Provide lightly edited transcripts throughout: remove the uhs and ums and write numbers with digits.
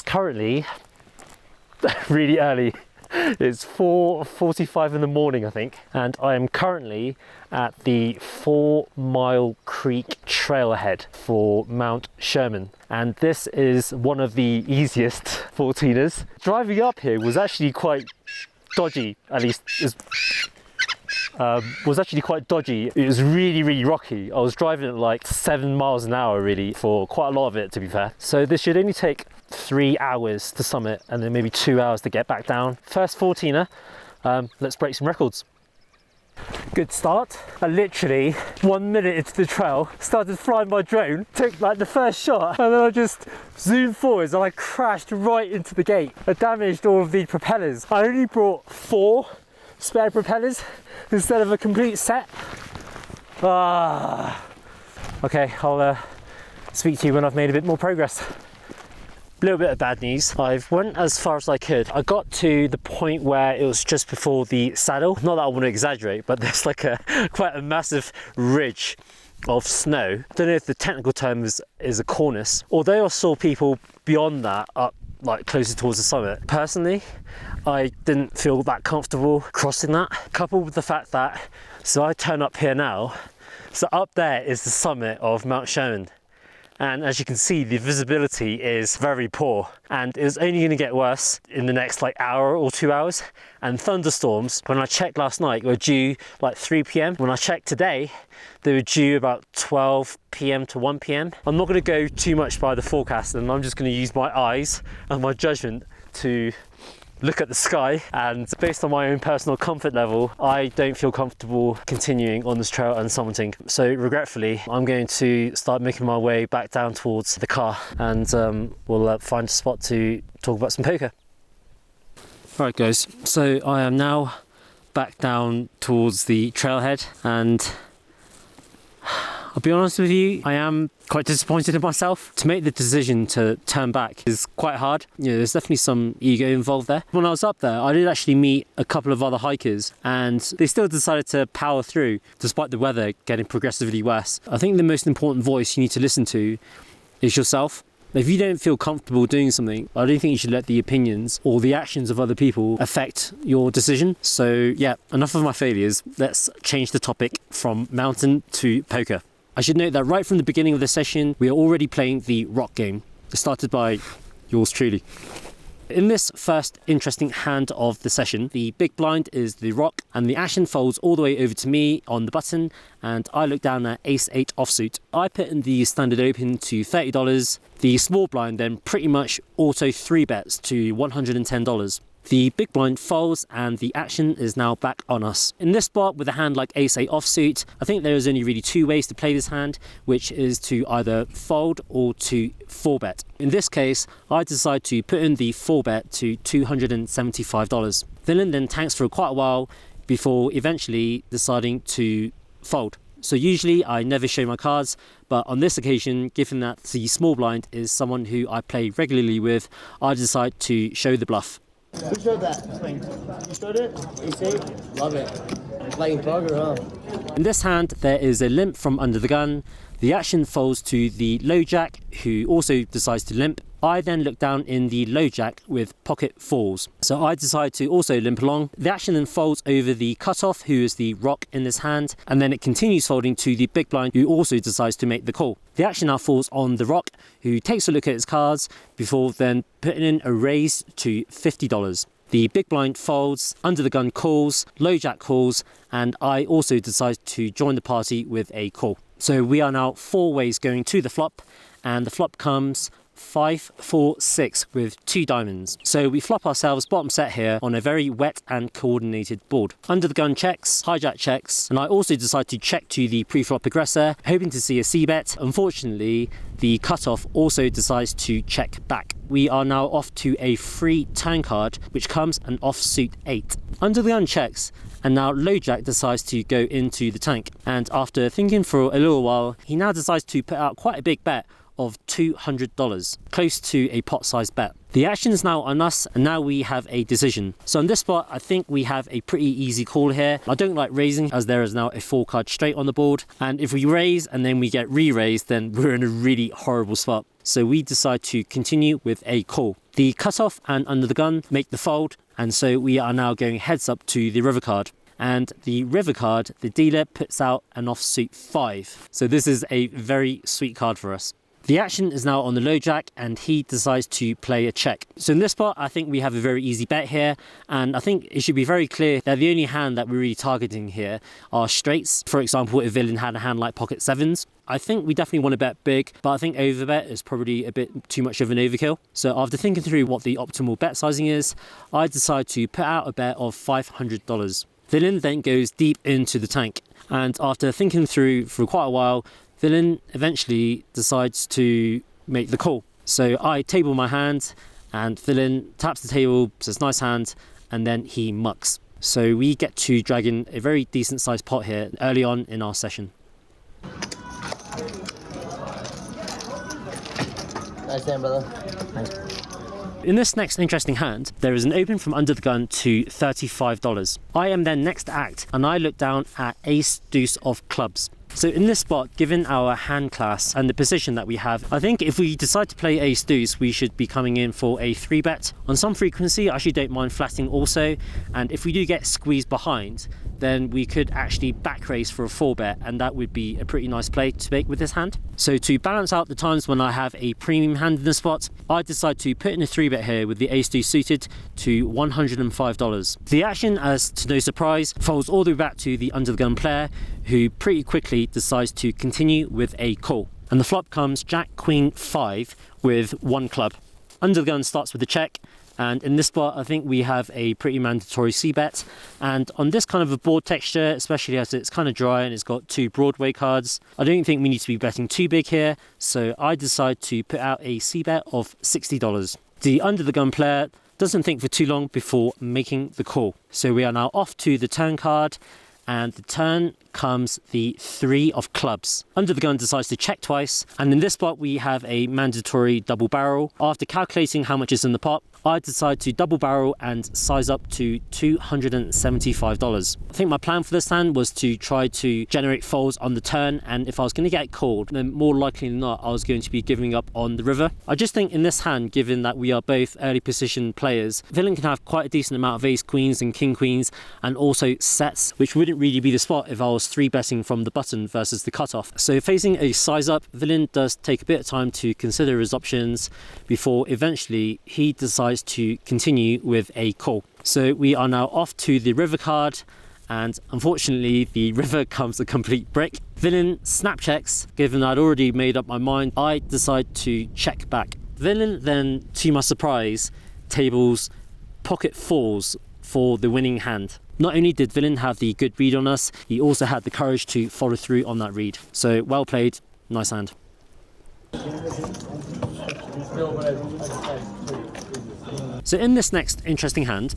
currently really early. It's 4:45 in the morning, I think, and I am currently at the 4 Mile Creek trailhead for Mount Sherman, and this is one of the easiest 14ers. Driving up here was actually quite dodgy, at least was actually quite dodgy. It was really rocky. I was driving at like 7 miles an hour really for quite a lot of it, to be fair. So this should only take 3 hours to summit and then maybe 2 hours to get back down. First 14er, let's break some records. Good start. I literally 1 minute into the trail started flying my drone, took like the first shot, and then I just zoomed forwards and I crashed right into the gate. I damaged all of the propellers. I only brought 4 spare propellers instead of a complete set. Okay, I'll speak to you when I've made a bit more progress. A little bit of bad news. I've went as far as I could. I got to the point where it was just before the saddle. Not that I want to exaggerate, but there's like quite a massive ridge of snow. I don't know if the technical term is a cornice. Although I saw people beyond that up like closer towards the summit. Personally, I didn't feel that comfortable crossing that. Coupled with the fact that, so I turn up here now, so up there is the summit of Mount Sherman. And as you can see, the visibility is very poor, and it's only going to get worse in the next like hour or 2 hours. And thunderstorms, when I checked last night, were due like 3 p.m. When I checked today, they were due about 12 p.m. to 1 p.m. I'm not going to go too much by the forecast, and I'm just going to use my eyes and my judgment to look at the sky, and based on my own personal comfort level, I don't feel comfortable continuing on this trail and summiting. So regretfully, I'm going to start making my way back down towards the car, and we'll find a spot to talk about some poker. Right guys, so I am now back down towards the trailhead, and I'll be honest with you, I am quite disappointed in myself. To make the decision to turn back is quite hard. You know, there's definitely some ego involved there. When I was up there, I did actually meet a couple of other hikers, and they still decided to power through despite the weather getting progressively worse. I think the most important voice you need to listen to is yourself. If you don't feel comfortable doing something, I don't think you should let the opinions or the actions of other people affect your decision. So yeah, enough of my failures. Let's change the topic from mountain to poker. I should note that right from the beginning of the session, we are already playing the rock game, started by yours truly. In this first interesting hand of the session, the big blind is the rock, and the action folds all the way over to me on the button, and I look down at ace-8 offsuit. I put in the standard open to $30. The small blind then pretty much auto 3-bets to $110. The big blind folds, and the action is now back on us. In this spot, with a hand like ace-8 offsuit, I think there is only really 2 ways to play this hand, which is to either fold or to 4-bet. In this case, I decide to put in the 4-bet to $275. Villain then tanks for quite a while before eventually deciding to fold. So usually I never show my cards, but on this occasion, given that the small blind is someone who I play regularly with, I decide to show the bluff. Who showed that swing? You showed it? Ace-8? Love it. Playing poker, huh? In this hand, there is a limp from under the gun. The action folds to the low jack, who also decides to limp. I then look down in the low jack with pocket fours. So I decide to also limp along. The action then folds over the cutoff, who is the rock in this hand, and then it continues folding to the big blind, who also decides to make the call. The action now falls on the rock, who takes a look at his cards before then putting in a raise to $50. The big blind folds, under the gun calls, low jack calls, and I also decide to join the party with a call. So we are now 4 ways going to the flop, and the flop comes 5, 4, 6 with 2 diamonds. So we flop ourselves bottom set here on a very wet and coordinated board. Under the gun checks, hijack checks, and I also decide to check to the pre-flop aggressor, hoping to see a c-bet. Unfortunately, the cutoff also decides to check back. We are now off to a free turn card, which comes an offsuit 8. Under the gun checks, and now low jack decides to go into the tank. And after thinking for a little while, he now decides to put out quite a big bet of $200, close to a pot-sized bet. The action is now on us, and now we have a decision. So on this spot, I think we have a pretty easy call here. I don't like raising, as there is now a 4-card straight on the board. And if we raise and then we get re-raised, then we're in a really horrible spot. So we decide to continue with a call. The cutoff and under the gun make the fold, and so we are now going heads up to the river card. And the river card, the dealer puts out an offsuit 5. So this is a very sweet card for us. The action is now on the low jack, and he decides to play a check. So in this spot, I think we have a very easy bet here, and I think it should be very clear that the only hand that we're really targeting here are straights. For example, if villain had a hand like pocket 7s, I think we definitely want to bet big, but I think overbet is probably a bit too much of an overkill. So after thinking through what the optimal bet sizing is, I decide to put out a bet of $500. Villain then goes deep into the tank, and after thinking through for quite a while, Villain eventually decides to make the call. So I table my hand, and Villain taps the table, says nice hand, and then he mucks. So we get to drag in a very decent sized pot here early on in our session. Nice hand, brother. Thanks. In this next interesting hand, there is an open from under the gun to $35. I am then next to act, and I look down at ace deuce of clubs. So in this spot, given our hand class and the position that we have, I think if we decide to play ace deuce, we should be coming in for a 3-bet. On some frequency, I actually don't mind flatting also, and if we do get squeezed behind, then we could actually back raise for a 4-bet, and that would be a pretty nice play to make with this hand. So to balance out the times when I have a premium hand in the spot, I decide to put in a 3-bet here with the ace deuce suited to $105. The action, as to no surprise, folds all the way back to the under the gun player, who pretty quickly decides to continue with a call. And the flop comes jack queen 5 with 1 club. Under the gun starts with a check, and in this spot I think we have a pretty mandatory c-bet. And on this kind of a board texture, especially as it's kind of dry and it's got 2 Broadway cards, I don't think we need to be betting too big here, so I decide to put out a c-bet of $60. The under the gun player doesn't think for too long before making the call. So we are now off to the turn card, and the turn comes the 3 of clubs. Under the gun decides to check twice, and in this spot we have a mandatory double barrel. After calculating how much is in the pot, I decide to double barrel and size up to $275. I think my plan for this hand was to try to generate folds on the turn, and if I was going to get called, then more likely than not I was going to be giving up on the river. I just think in this hand, given that we are both early position players, villain can have quite a decent amount of ace queens and king queens, and also sets, which wouldn't really be the spot if I was 3-betting from the button versus the cutoff. So facing a size up, villain does take a bit of time to consider his options before eventually he decides to continue with a call. So we are now off to the river card, and unfortunately the river comes a complete brick. Villain snap checks. Given I'd already made up my mind, I decide to check back. Villain then, to my surprise, tables pocket 4s for the winning hand. Not only did Villain have the good read on us, he also had the courage to follow through on that read. So well played, nice hand. So in this next interesting hand,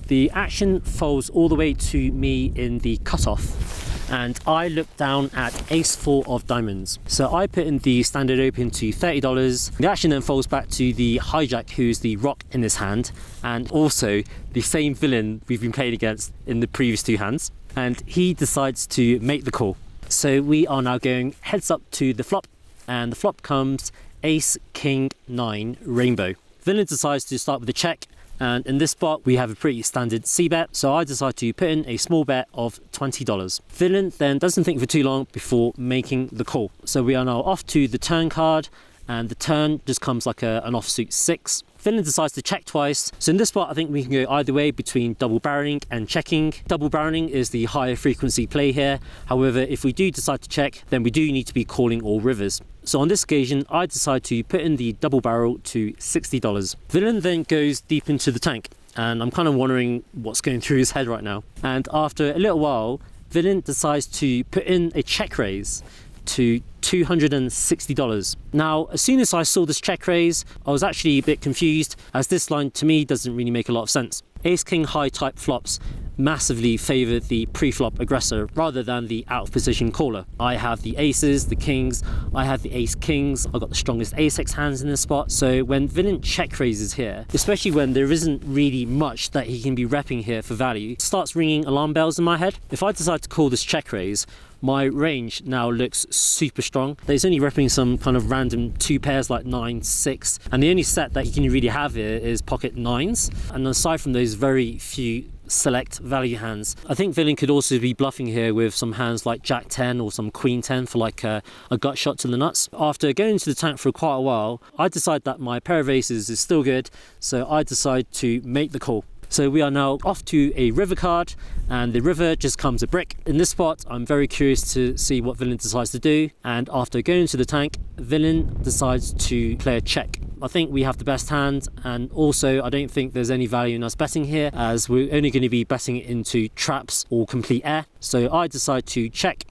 the action folds all the way to me in the cutoff, and I look down at ace 4 of diamonds. So I put in the standard open to $30. The action then folds back to the hijack, who's the rock in this hand, and also the same villain we've been playing against in the previous 2 hands, and he decides to make the call. So we are now going heads up to the flop, and the flop comes ace king 9 rainbow. Villain decides to start with a check, and in this spot we have a pretty standard c-bet, so I decide to put in a small bet of $20. Villain then doesn't think for too long before making the call. So we are now off to the turn card, and the turn just comes like an offsuit 6. Villain decides to check twice. So in this spot, I think we can go either way between double barreling and checking. Double barreling is the higher frequency play here. However, if we do decide to check, then we do need to be calling all rivers. So on this occasion, I decide to put in the double barrel to $60. Villain then goes deep into the tank, and I'm kind of wondering what's going through his head right now. And after a little while, Villain decides to put in a check raise to $260. Now, as soon as I saw this check raise, I was actually a bit confused, as this line to me doesn't really make a lot of sense. Ace king high type flops massively favour the pre-flop aggressor rather than the out of position caller. I have the aces, the kings, I have the ace kings, I've got the strongest ace-x hands in this spot. So when villain check raises here, especially when there isn't really much that he can be repping here for value, it starts ringing alarm bells in my head. If I decide to call this check raise, my range now looks super strong. There's only repping some kind of random 2 pairs like 9, 6, and the only set that you can really have here is pocket 9s. And aside from those very few select value hands, I think villain could also be bluffing here with some hands like Jack 10 or some Queen 10 for like a gut shot to the nuts. After going to the tank for quite a while, I decide that my pair of aces is still good, so I decide to make the call. So we are now off to a river card, and the river just comes a brick. In this spot, I'm very curious to see what villain decides to do, and after going to the tank, villain decides to play a check. I think we have the best hand, and also I don't think there's any value in us betting here, as we're only going to be betting into traps or complete air. So I decide to check,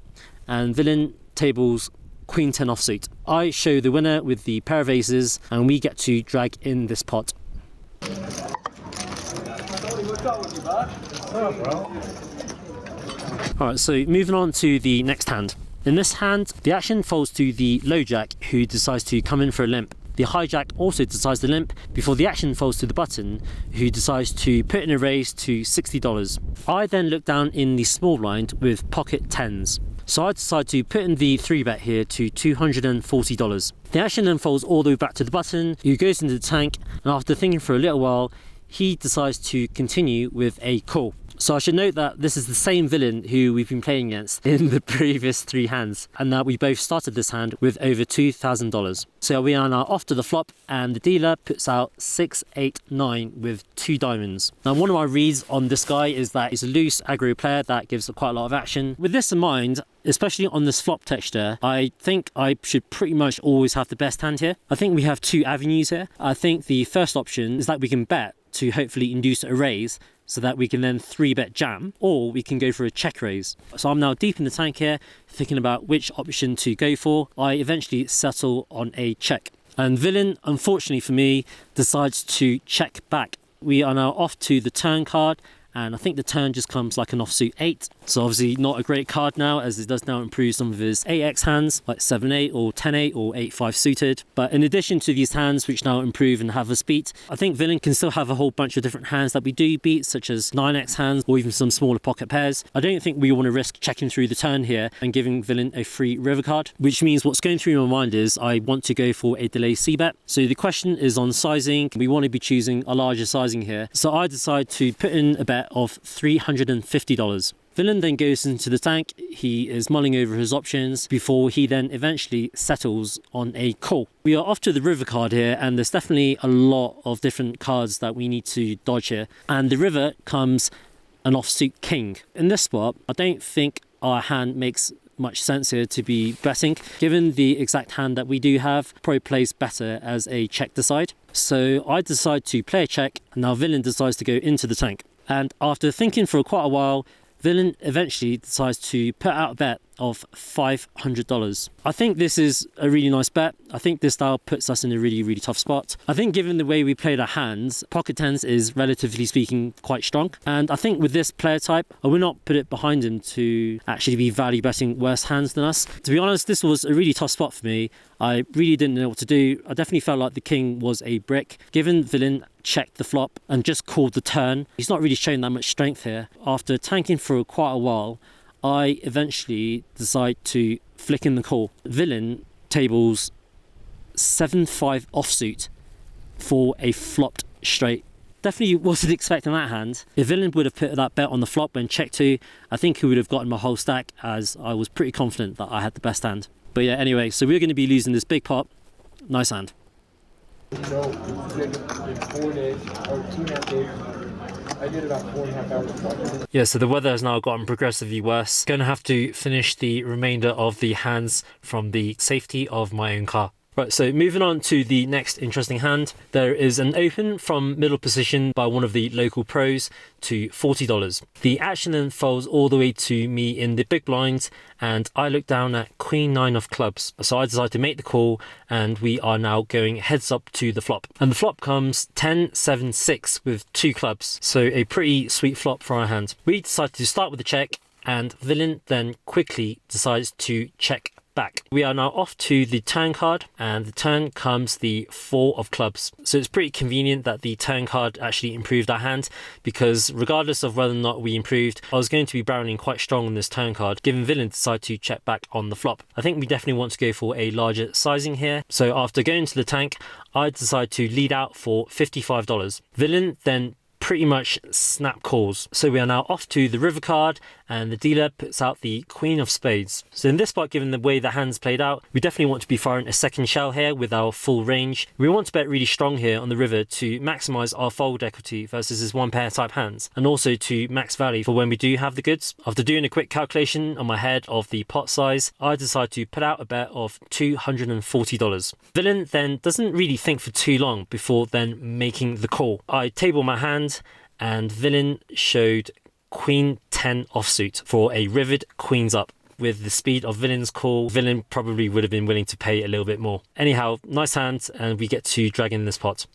and villain tables Queen 10 offsuit. I show the winner with the pair of aces, and we get to drag in this pot. Alright, so moving on to the next hand. In this hand, the action falls to the low jack, who decides to come in for a limp. The high jack also decides to limp before the action falls to the button, who decides to put in a raise to $60. I then look down in the small blind with pocket 10s. So I decide to put in the 3-bet here to $240. The action then falls all the way back to the button, who goes into the tank, and after thinking for a little while, he decides to continue with a call. So I should note that this is the same villain who we've been playing against in the previous 3 hands, and that we both started this hand with over $2,000. So we are now off to the flop, and the dealer puts out 6, 8, 9 with 2 diamonds. Now one of my reads on this guy is that he's a loose aggro player that gives quite a lot of action. With this in mind, especially on this flop texture, I think I should pretty much always have the best hand here. I think we have 2 avenues here. I think the first option is that we can bet to hopefully induce a raise so that we can then 3-bet jam, or we can go for a check raise. So I'm now deep in the tank here, thinking about which option to go for. I eventually settle on a check. And villain, unfortunately for me, decides to check back. We are now off to the turn card, and I think the turn just comes like an offsuit 8. So obviously not a great card now, as it does now improve some of his 8x hands, like 7-8 or 10-8 or 8-5 suited. But in addition to these hands, which now improve and have us beat, I think villain can still have a whole bunch of different hands that we do beat, such as 9x hands or even some smaller pocket pairs. I don't think we want to risk checking through the turn here and giving villain a free river card, which means what's going through my mind is I want to go for a delay c-bet. So the question is on sizing. We want to be choosing a larger sizing here. So I decide to put in a bet of $350. Villain then goes into the tank. He is mulling over his options before he then eventually settles on a call. We are off to the river card here, and there's definitely a lot of different cards that we need to dodge here. And the river comes an offsuit king. In this spot, I don't think our hand makes much sense here to be betting. Given the exact hand that we do have, probably plays better as a check decide. So I decide to play a check, and now villain decides to go into the tank. And after thinking for quite a while, villain eventually decides to put out a bet of $500. I think this is a really nice bet. I think this style puts us in a really, really tough spot. I think given the way we played our hands, pocket 10s is relatively speaking quite strong. And I think with this player type, I will not put it behind him to actually be value betting worse hands than us. To be honest, this was a really tough spot for me. I really didn't know what to do. I definitely felt like the king was a brick. Given villain checked the flop and just called the turn, he's not really showing that much strength here. After tanking for quite a while, I eventually decide to flick in the call. Villain tables 7-5 offsuit for a flopped straight. Definitely wasn't expecting that hand. If villain would have put that bet on the flop when check 2, I think he would have gotten my whole stack, as I was pretty confident that I had the best hand. But yeah, anyway, so we're going to be losing this big pot. Nice hand. So, in 4 days, or 2.5 days, I did about 4.5 hours. Yeah, so the weather has now gotten progressively worse. Going to have to finish the remainder of the hands from the safety of my own car. Right, so moving on to the next interesting hand, there is an open from middle position by one of the local pros to $40. The action then folds all the way to me in the big blinds, and I look down at Queen 9 of clubs. So I decide to make the call, and we are now going heads up to the flop. And the flop comes 10-7-6 with 2 clubs, so a pretty sweet flop for our hand. We decide to start with the check, and villain then quickly decides to check back. We are now off to the turn card, and the turn comes the 4 of clubs. So it's pretty convenient that the turn card actually improved our hand, because regardless of whether or not we improved, I was going to be barreling quite strong on this turn card, given villain decided to check back on the flop. I think we definitely want to go for a larger sizing here. So after going to the tank, I decide to lead out for $55. Villain then pretty much snap calls. So we are now off to the river card, and the dealer puts out the Queen of Spades. So in this spot, given the way the hand's played out, we definitely want to be firing a second shell here with our full range. We want to bet really strong here on the river to maximise our fold equity versus his one pair type hands, and also to max value for when we do have the goods. After doing a quick calculation on my head of the pot size, I decide to put out a bet of $240. Villain then doesn't really think for too long before then making the call. I table my hand, and villain showed Queen 10 offsuit for a rivered queens up. With the speed of villain's call, villain probably would have been willing to pay a little bit more. Anyhow, nice hand, and we get to drag in this pot.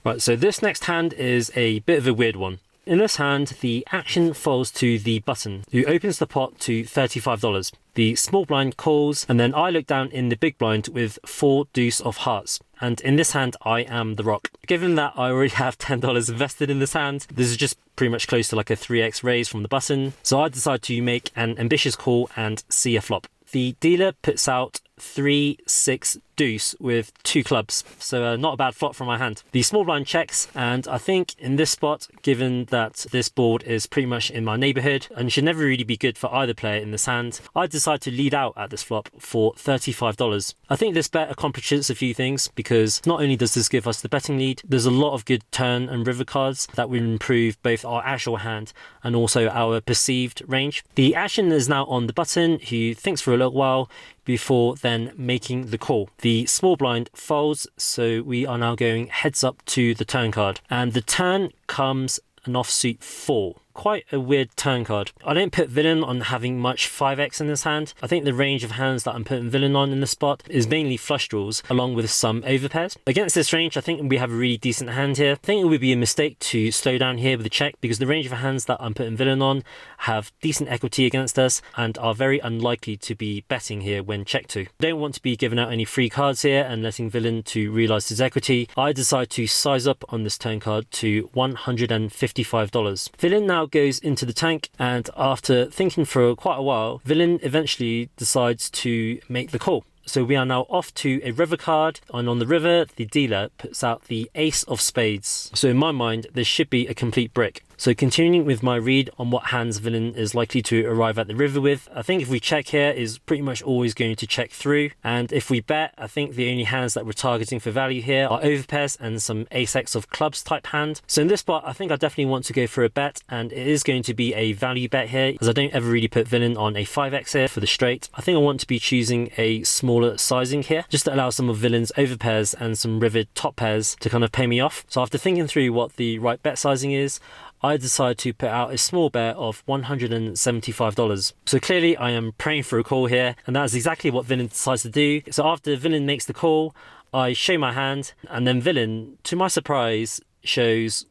Right, so this next hand is a bit of a weird one. In this hand, the action falls to the button, who opens the pot to $35. The small blind calls, and then I look down in the big blind with 4 deuce of hearts. And in this hand, I am the rock. Given that I already have $10 invested in this hand, this is just pretty much close to like a 3x raise from the button. So I decide to make an ambitious call and see a flop. The dealer puts out 3-6 deuce with 2 clubs, so not a bad flop from my hand. The small blind checks, and I think in this spot, given that this board is pretty much in my neighbourhood and should never really be good for either player in this hand, I decide to lead out at this flop for $35. I think this bet accomplishes a few things, because not only does this give us the betting lead, there's a lot of good turn and river cards that will improve both our actual hand and also our perceived range. The action is now on the button, who thinks for a little while before then making the call. The small blind folds, so we are now going heads up to the turn card, and the turn comes an offsuit 4. Quite a weird turn card. I don't put villain on having much 5x in this hand. I think the range of hands that I'm putting villain on in this spot is mainly flush draws along with some overpairs. Against this range, I think we have a really decent hand here. I think it would be a mistake to slow down here with the check, because the range of hands that I'm putting villain on have decent equity against us and are very unlikely to be betting here when check to. I don't want to be giving out any free cards here and letting villain to realise his equity. I decide to size up on this turn card to $155. Villain now goes into the tank, and after thinking for quite a while, villain eventually decides to make the call. So we are now off to a river card, and on the river, the dealer puts out the ace of spades. So in my mind, this should be a complete brick. So continuing with my read on what hands villain is likely to arrive at the river with, I think if we check here is pretty much always going to check through. And if we bet, I think the only hands that we're targeting for value here are overpairs and some ace-x of clubs type hand. So in this spot, I think I definitely want to go for a bet, and it is going to be a value bet here, as I don't ever really put villain on a 5x here for the straight. I think I want to be choosing a smaller sizing here, just to allow some of villain's overpairs and some rivered top pairs to kind of pay me off. So after thinking through what the right bet sizing is, I decide to put out a small bet of $175. So clearly I am praying for a call here, and that is exactly what villain decides to do. So after villain makes the call, I show my hand, and then villain, to my surprise, shows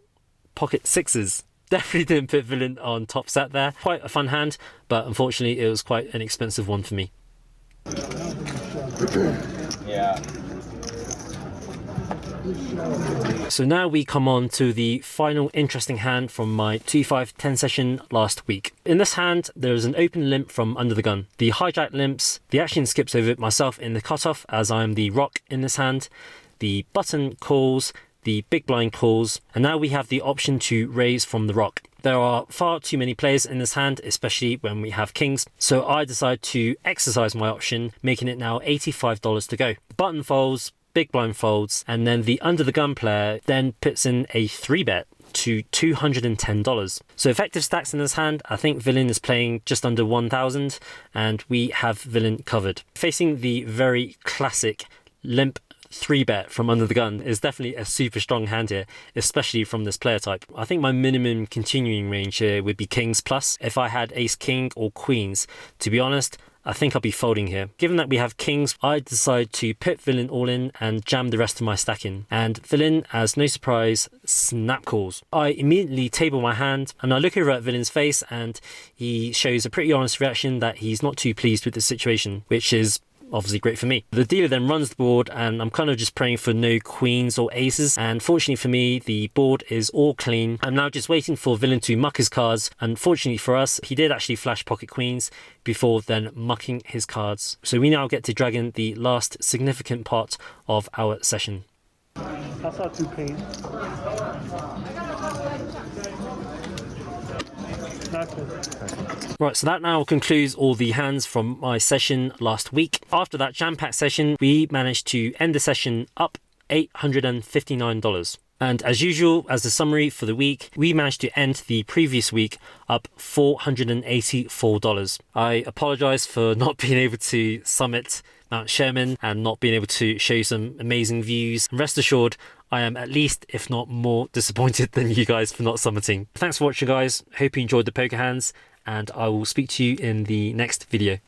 pocket sixes. Definitely didn't put villain on top set there. Quite a fun hand, but unfortunately it was quite an expensive one for me. Yeah. So now we come on to the final interesting hand from my 2-5-10 session last week. In this hand, there is an open limp from under the gun. The hijack limps, the action skips over myself in the cutoff as I am the rock in this hand. The button calls, the big blind calls, and now we have the option to raise from the rock. There are far too many players in this hand, especially when we have kings, so I decide to exercise my option, making it now $85 to go. The button folds, big blind folds, and then the under the gun player then puts in a 3-bet to $210. So effective stacks in this hand, I think villain is playing just under 1,000, and we have villain covered. Facing the very classic limp 3-bet from under the gun is definitely a super strong hand here, especially from this player type. I think my minimum continuing range here would be kings plus. If I had ace king or queens, to be honest, I think I'll be folding here. Given that we have kings, I decide to put villain all in and jam the rest of my stack in. And villain, as no surprise, snap calls. I immediately table my hand and I look over at villain's face, and he shows a pretty honest reaction that he's not too pleased with the situation, which is obviously great for me. The dealer then runs the board, and I'm kind of just praying for no queens or aces, and fortunately for me, the board is all clean. I'm now just waiting for villain to muck his cards, and fortunately for us, he did actually flash pocket queens before then mucking his cards. So we now get to drag in the last significant part of our session. That's not too clean. Not good. Right, so that now concludes all the hands from my session last week. After that jam-packed session, we managed to end the session up $859. And as usual, as a summary for the week, we managed to end the previous week up $484. I apologize for not being able to summit Mount Sherman and not being able to show you some amazing views. And rest assured, I am at least, if not more, disappointed than you guys for not summiting. Thanks for watching, guys. Hope you enjoyed the poker hands, and I will speak to you in the next video.